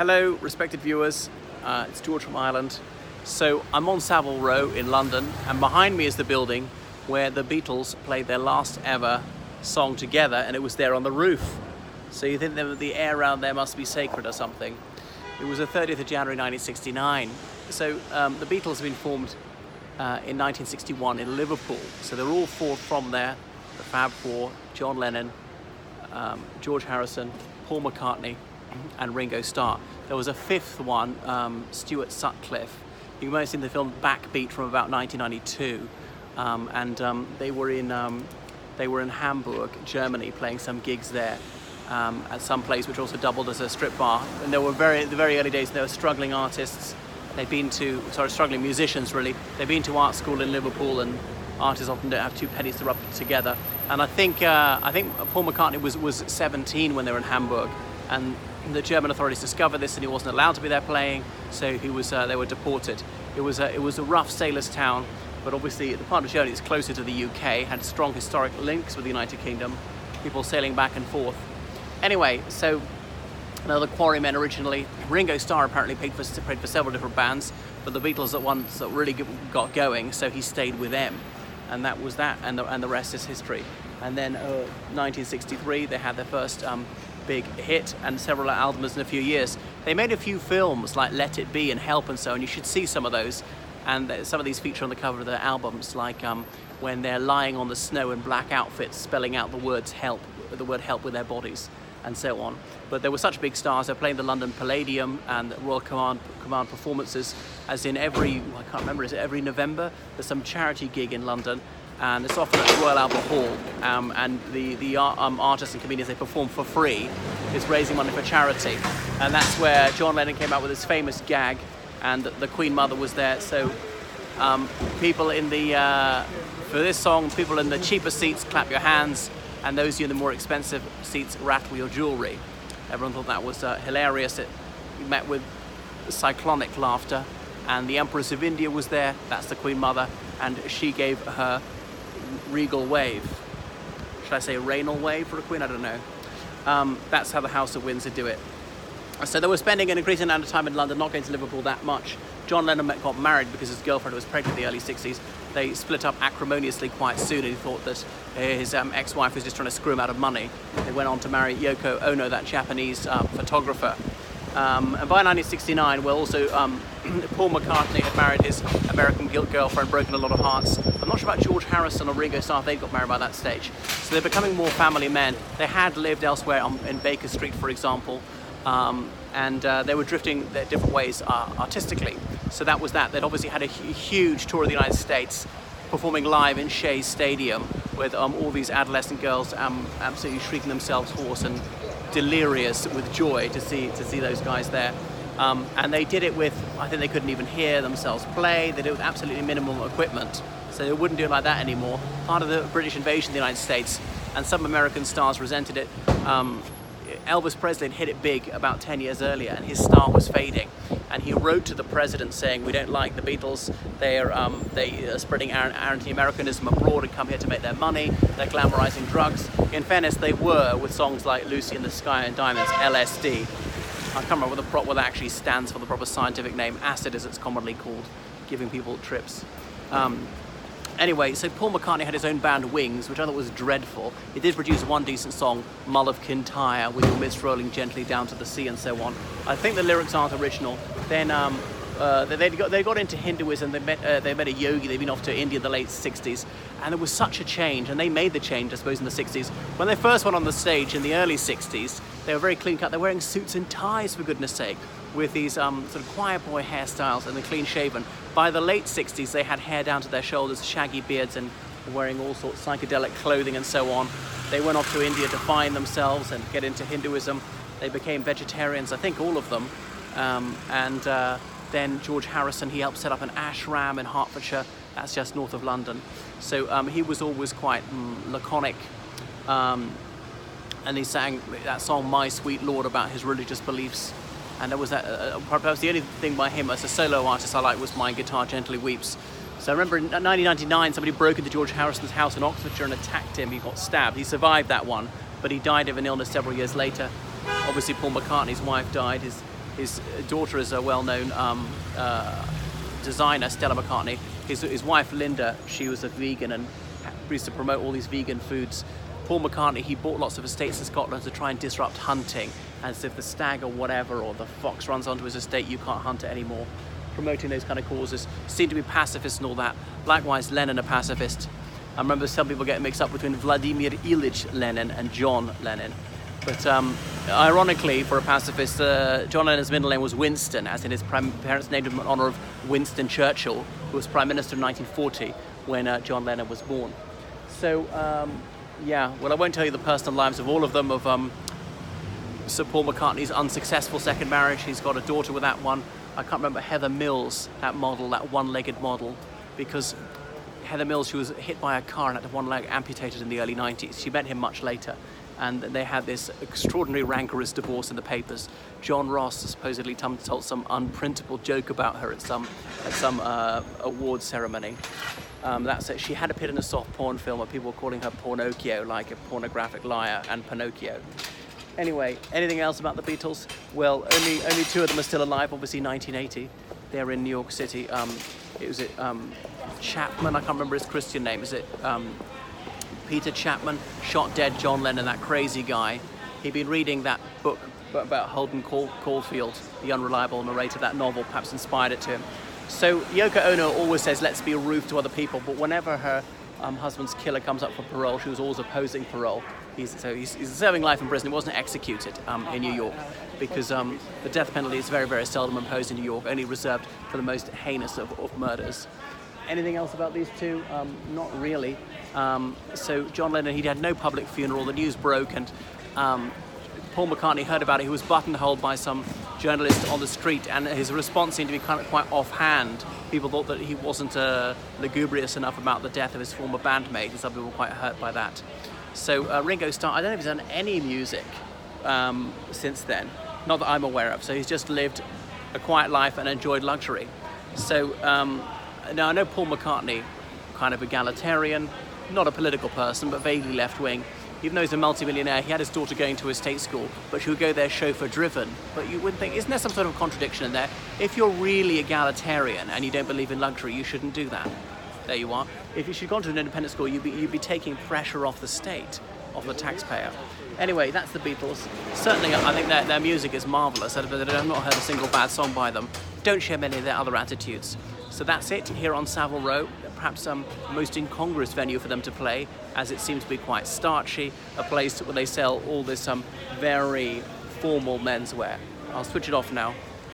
Hello, respected viewers. It's George from Ireland. So I'm on Savile Row in London, and behind me is the building where the Beatles played their last ever song together, and it was there on the roof. So you think that the air around there must be sacred or something. It was the 30th of January 1969. So the Beatles have been formed in 1961 in Liverpool. So they're all four from there, the Fab Four: John Lennon, George Harrison, Paul McCartney, and Ringo Starr. There was a fifth one, Stuart Sutcliffe. You may have seen the film Backbeat from about 1992, and they were in Hamburg, Germany, playing some gigs there at some place which also doubled as a strip bar. And they were the very early days. They were struggling artists. Struggling musicians really. They'd been to art school in Liverpool, and artists often don't have two pennies to rub together. And I think Paul McCartney was 17 when they were in Hamburg, and the German authorities discovered this, and he wasn't allowed to be there playing, so they were deported. It was a rough sailors' town, but obviously the part of Germany is closer to the UK, had strong historic links with the United Kingdom, people sailing back and forth. Anyway, so the Quarrymen originally. Ringo Starr apparently played for several different bands, but the Beatles at once that really got going, so he stayed with them, and that was that, and the rest is history. And then 1963 they had their first big hit and several albums in a few years. They made a few films like Let It Be and Help and so on. You should see some of those, and some of these feature on the cover of their albums, like when they're lying on the snow in black outfits spelling out the word help with their bodies and so on. But they were such big stars. They're playing the London Palladium and Royal Command performances, as in every November there's some charity gig in London, and it's often at the Royal Albert Hall, and the artists and comedians, they perform for free. It's raising money for charity, and that's where John Lennon came out with his famous gag, and the Queen Mother was there. So people in for this song, people in the cheaper seats clap your hands, and those of you in the more expensive seats rattle your jewellery. Everyone thought that was hilarious. It met with cyclonic laughter, and the Empress of India was there, that's the Queen Mother, and she gave her regal wave. Should I say rainal wave for a queen? I don't know. That's how the House of Windsor do it. So they were spending an increasing amount of time in London, not going to Liverpool that much. John Lennon got married because his girlfriend was pregnant in the early 60s. They split up acrimoniously quite soon, and he thought that his ex-wife was just trying to screw him out of money. They went on to marry Yoko Ono, that Japanese photographer. And by 1969, Paul McCartney had married his American girlfriend, broken a lot of hearts. I'm not sure about George Harrison or Ringo Starr, they got married by that stage. So they're becoming more family men. They had lived elsewhere in Baker Street, for example, and they were drifting their different ways artistically. So that was that. They'd obviously had a huge tour of the United States, performing live in Shea Stadium with all these adolescent girls absolutely shrieking themselves hoarse and delirious with joy to see those guys there. And they did it with, I think they couldn't even hear themselves play. They did it with absolutely minimal equipment. So they wouldn't do it like that anymore. Part of the British invasion of the United States, and some American stars resented it. Elvis Presley had hit it big about 10 years earlier, and his star was fading. And he wrote to the president saying, "We don't like the Beatles. They are spreading anti-Americanism abroad and come here to make their money. They're glamorizing drugs." In fairness, they were, with songs like Lucy in the Sky and Diamonds, LSD. I can't remember what that actually stands for, the proper scientific name. Acid, as it's commonly called, giving people trips. Anyway, so Paul McCartney had his own band, Wings, which I thought was dreadful. He did produce one decent song, Mull of Kintyre, with your mist rolling gently down to the sea and so on. I think the lyrics aren't original. Then they got into Hinduism. They met a yogi. They'd been off to India in the late 60s, and there was such a change, and they made the change, I suppose, in the 60s. When they first went on the stage in the early 60s, they were very clean cut. They're wearing suits and ties, for goodness sake, with these sort of choir boy hairstyles, and they're clean shaven. By the late 60s, they had hair down to their shoulders, shaggy beards, and wearing all sorts of psychedelic clothing and so on. They went off to India to find themselves and get into Hinduism. They became vegetarians, I think all of them. Then George Harrison, he helped set up an ashram in Hertfordshire. That's just north of London. So he was always quite laconic. And he sang that song, My Sweet Lord, about his religious beliefs. And there was perhaps the only thing by him as a solo artist I liked was My Guitar Gently Weeps. So I remember in 1999, somebody broke into George Harrison's house in Oxfordshire and attacked him. He got stabbed. He survived that one, but he died of an illness several years later. Obviously, Paul McCartney's wife died. His His daughter is a well-known designer, Stella McCartney. His wife, Linda, she was a vegan and used to promote all these vegan foods. Paul McCartney, he bought lots of estates in Scotland to try and disrupt hunting. As if the stag or whatever, or the fox runs onto his estate, you can't hunt it anymore. Promoting those kind of causes. Seemed to be pacifist and all that. Likewise, Lennon, a pacifist. I remember some people get mixed up between Vladimir Ilyich Lenin and John Lennon. But ironically, for a pacifist, John Lennon's middle name was Winston, as in his parents named him in honor of Winston Churchill, who was Prime Minister in 1940 when John Lennon was born. So, yeah, well, I won't tell you the personal lives of all of them, of Sir Paul McCartney's unsuccessful second marriage. He's got a daughter with that one. I can't remember Heather Mills, that model, that one-legged model, because Heather Mills, she was hit by a car and had one leg amputated in the early 90s. She met him much later, and they had this extraordinary rancorous divorce in the papers. John Ross supposedly told some unprintable joke about her at some awards ceremony. That's it. She had appeared in a soft porn film where people were calling her Pornocchio, like a pornographic liar, and Pinocchio. Anyway, anything else about the Beatles? Well, only two of them are still alive. Obviously, 1980. They're in New York City. Chapman? I can't remember his Christian name. Is it Peter Chapman? Shot dead John Lennon, that crazy guy. He'd been reading that book about Holden Caulfield, the unreliable narrator. That novel perhaps inspired it to him. So Yoko Ono always says, let's be rude to other people, but whenever her husband's killer comes up for parole, she was always opposing parole. He's serving life in prison. He wasn't executed in New York because the death penalty is very, very seldom imposed in New York, only reserved for the most heinous of murders. Anything else about these two? Not really. So John Lennon, he had no public funeral. The news broke, and Paul McCartney heard about it. He was buttonholed by some journalist on the street, and his response seemed to be kind of quite offhand. People thought that he wasn't lugubrious enough about the death of his former bandmate, and some people were quite hurt by that. So Ringo Starr, I don't know if he's done any music since then, not that I'm aware of. So he's just lived a quiet life and enjoyed luxury. So now I know Paul McCartney, kind of egalitarian, not a political person, but vaguely left-wing. Even though he's a multi-millionaire, he had his daughter going to a state school, but she would go there chauffeur-driven. But you wouldn't think, isn't there some sort of contradiction in there? If you're really egalitarian and you don't believe in luxury, you shouldn't do that. There you are. If she'd gone to an independent school, you'd be taking pressure off the state, off the taxpayer. Anyway, that's the Beatles. Certainly, I think their music is marvellous. I've not heard a single bad song by them. Don't share many of their other attitudes. So that's it here on Savile Row. Perhaps most incongruous venue for them to play, as it seems to be quite starchy, a place where they sell all this very formal menswear. I'll switch it off now.